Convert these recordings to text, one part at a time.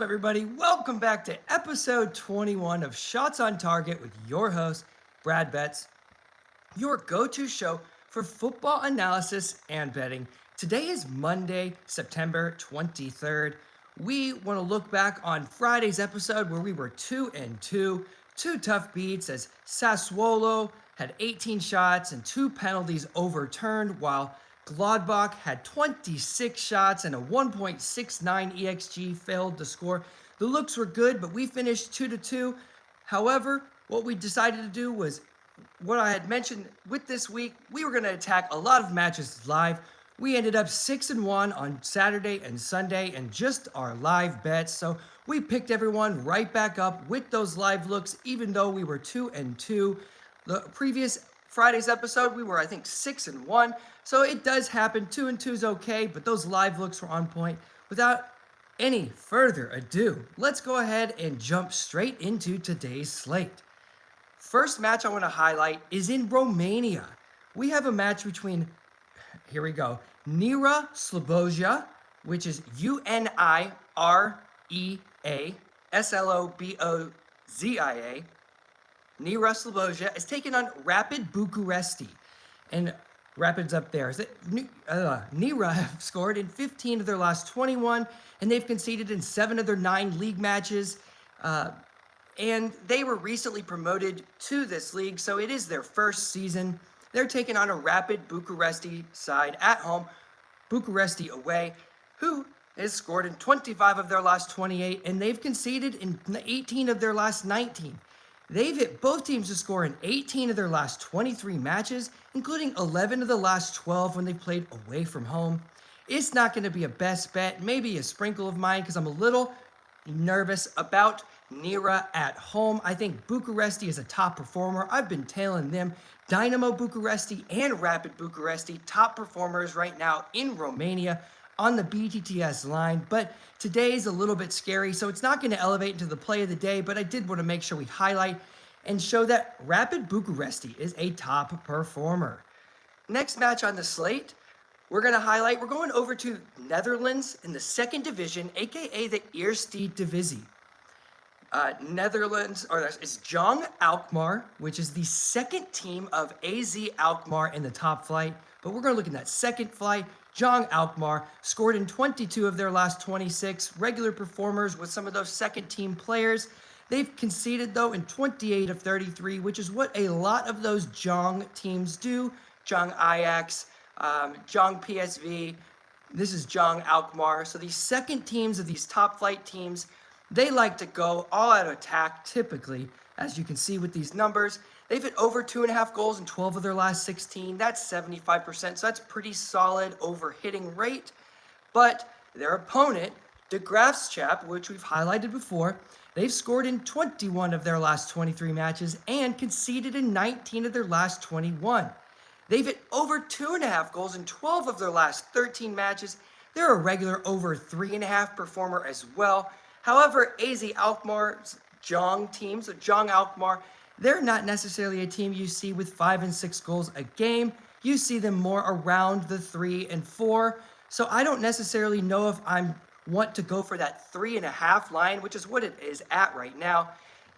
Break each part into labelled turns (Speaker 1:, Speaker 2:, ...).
Speaker 1: Everybody? Welcome back to episode 21 of Shots on Target with your host, Brad Betts, your go-to show for football analysis and betting. Today is Monday, September 23rd. We want to look back on Friday's episode where we were 2-2, two tough beats as Sassuolo had 18 shots and 2 penalties overturned, while Gladbach had 26 shots and a 1.69 EXG, failed to score. The looks were good, but we finished 2-2. However, what we decided to do was what I had mentioned with this week. We were going to attack a lot of matches live. We ended up 6-1 on Saturday and Sunday and just our live bets. So we picked everyone right back up with those live looks, even though we were 2-2. The previous Friday's episode, we were, I think, 6-1. So it does happen. 2-2 is okay, but those live looks were on point. Without any further ado, let's go ahead and jump straight into today's slate. First match I want to highlight is in Romania. We have a match between, here we go, Nera Sloboja, which is Unerea Slobozia. Nera Sloboja is taking on Rapid Bucharest. And Rapid's up there. Nera have scored in 15 of their last 21, and they've conceded in 7 of their 9 league matches. And they were recently promoted to this league, so it is their first season. They're taking on a Rapid Bucharest side at home, Bucharest away, who has scored in 25 of their last 28, and they've conceded in 18 of their last 19. They've hit both teams to score in 18 of their last 23 matches, including 11 of the last 12 when they played away from home. It's not going to be a best bet, maybe a sprinkle of mine, because I'm a little nervous about Nera at home. I think Bucharest is a top performer. I've been tailing them. Dynamo Bucharest and Rapid Bucharest, top performers right now in Romania on the BTTS line, but today's a little bit scary, so it's not going to elevate into the play of the day, but I did want to make sure we highlight and show that Rapid Bucharest is a top performer. Next match on the slate, we're going to highlight, we're going over to Netherlands in the second division, aka the Eerste Divisie. Netherlands, or it's Jong Alkmaar, which is the second team of AZ Alkmaar in the top flight, but we're going to look at that second flight. Jong Alkmaar scored in 22 of their last 26, regular performers with some of those second team players. They've conceded though in 28 of 33, which is what a lot of those Jong teams do. Jong Ajax, Jong PSV, this is Jong Alkmaar. So these second teams of these top flight teams, they like to go all out attack typically, as you can see with these numbers. They've hit over 2.5 goals in 12 of their last 16. That's 75%, so that's pretty solid over hitting rate. But their opponent, De Graafschap, which we've highlighted before, they've scored in 21 of their last 23 matches and conceded in 19 of their last 21. They've hit over 2.5 goals in 12 of their last 13 matches. They're a regular over 3.5 performer as well. However, AZ Alkmaar's Jong teams, Jong Alkmaar, they're not necessarily a team you see with 5 and 6 goals a game. You see them more around the 3 and 4. So I don't necessarily know if I want to go for that 3.5 line, which is what it is at right now.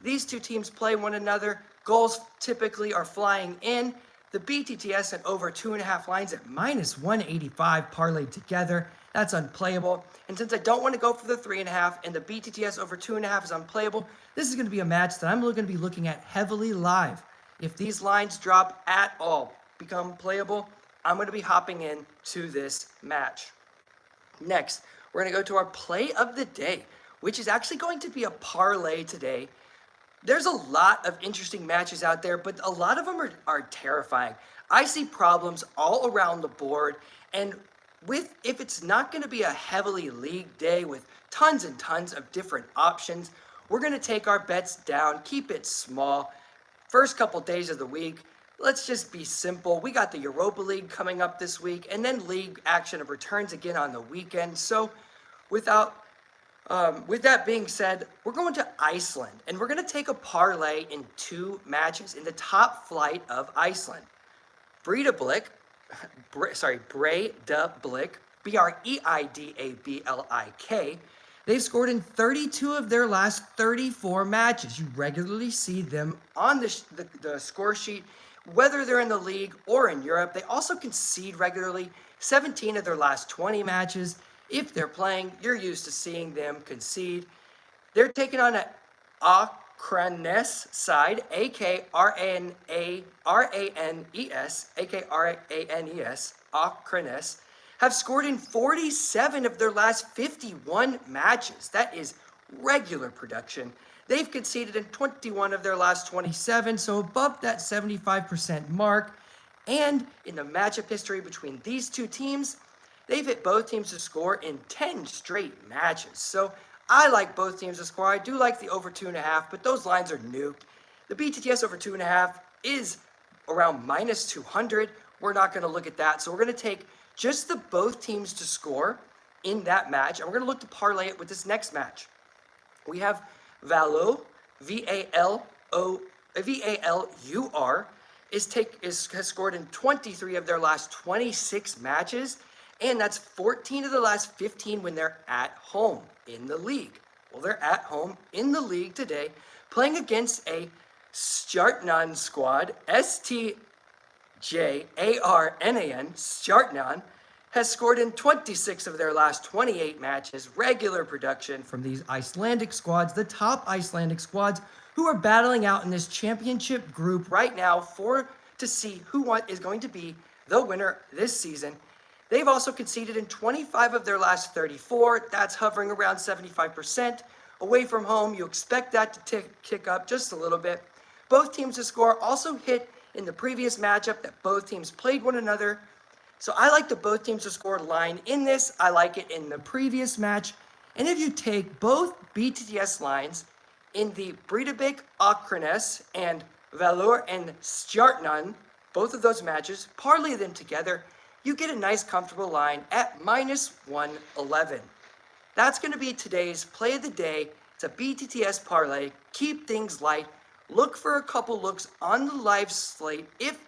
Speaker 1: These two teams play one another. Goals typically are flying in. The BTTS at over 2.5 lines at -185 parlayed together. That's unplayable. And since I don't want to go for the 3.5 and the BTTS over 2.5 is unplayable, this is going to be a match that I'm going to be looking at heavily live. If these lines drop at all, become playable, I'm going to be hopping in to this match. Next, we're going to go to our play of the day, which is actually going to be a parlay today. There's a lot of interesting matches out there, but a lot of them are terrifying. I see problems all around the board, and if it's not going to be a heavily league day with tons and tons of different options, we're going to take our bets down, keep it small. First couple days of the week, let's just be simple. We got the Europa League coming up this week, and then league action returns again on the weekend. So with that being said, we're going to Iceland, and we're going to take a parlay in 2 matches in the top flight of Iceland. Breidablik, Breidablik, Breidablik, They've scored in 32 of their last 34 matches. You regularly see them on the score sheet, whether they're in the league or in Europe. They also concede regularly, 17 of their last 20 matches. If they're playing, you're used to seeing them concede. They're taking on an Akranes side, Akranes, Akranes, Akranes, have scored in 47 of their last 51 matches. That is regular production. They've conceded in 21 of their last 27, so above that 75% mark. And in the matchup history between these two teams, they've hit both teams to score in 10 straight matches. So I like both teams to score. I do like the over 2.5, but those lines are new. The BTTS over 2.5 is around minus 200. We're not going to look at that. So we're going to take just the both teams to score in that match, and we're going to look to parlay it with this next match. We have Valur, Valur, has scored in 23 of their last 26 matches, and that's 14 of the last 15 when they're at home in the league. Well, they're at home in the league today, playing against a Stjarnan squad, Stjarnan, Stjarnan, has scored in 26 of their last 28 matches. Regular production from these Icelandic squads, the top Icelandic squads, who are battling out in this championship group right now to see who is going to be the winner this season. They've also conceded in 25 of their last 34. That's hovering around 75%. Away from home, you expect that to kick up just a little bit. Both teams to score also hit in the previous matchup that both teams played one another. So I like the both teams to score line in this. I like it in the previous match. And if you take both BTTS lines in the Breidablik Akranes and Valur and Stjarnan, both of those matches, parlay them together, you get a nice comfortable line at minus 111. That's going to be today's play of the day. It's a BTTS parlay. Keep things light. Look for a couple looks on the live slate. If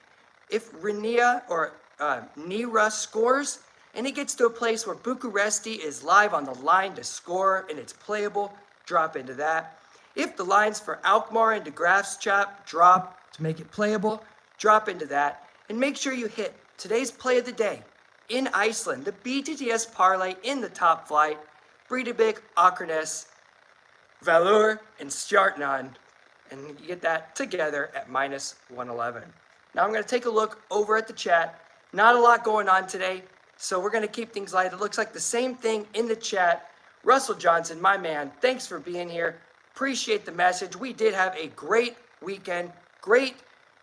Speaker 1: Nera scores and it gets to a place where Bucharest is live on the line to score and it's playable, drop into that. If the lines for Alkmaar and de Graaf's chop drop to make it playable, drop into that. And make sure you hit today's play of the day in Iceland, the BTTS parlay in the top flight, Breidablik, Akranes, Valur, and Stjarnan. And you get that together at minus 111. Now I'm going to take a look over at the chat. Not a lot going on today, so we're going to keep things light. It looks like the same thing in the chat. Russell Johnson, my man, thanks for being here. Appreciate the message. We did have a great weekend, great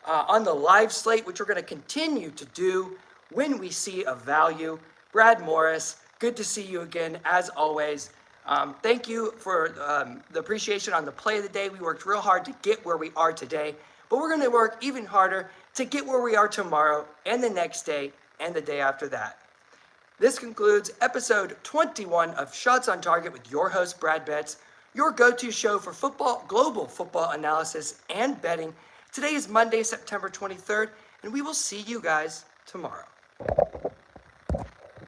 Speaker 1: on the live slate, which we're going to continue to do when we see a value. Brad Morris, good to see you again, as always. Thank you for the appreciation on the play of the day. We worked real hard to get where we are today, but we're going to work even harder to get where we are tomorrow and the next day and the day after that. This concludes episode 21 of Shots on Target with your host, Brad Betts, your go-to show for football, global football analysis and betting. Today is Monday, September 23rd, and we will see you guys tomorrow.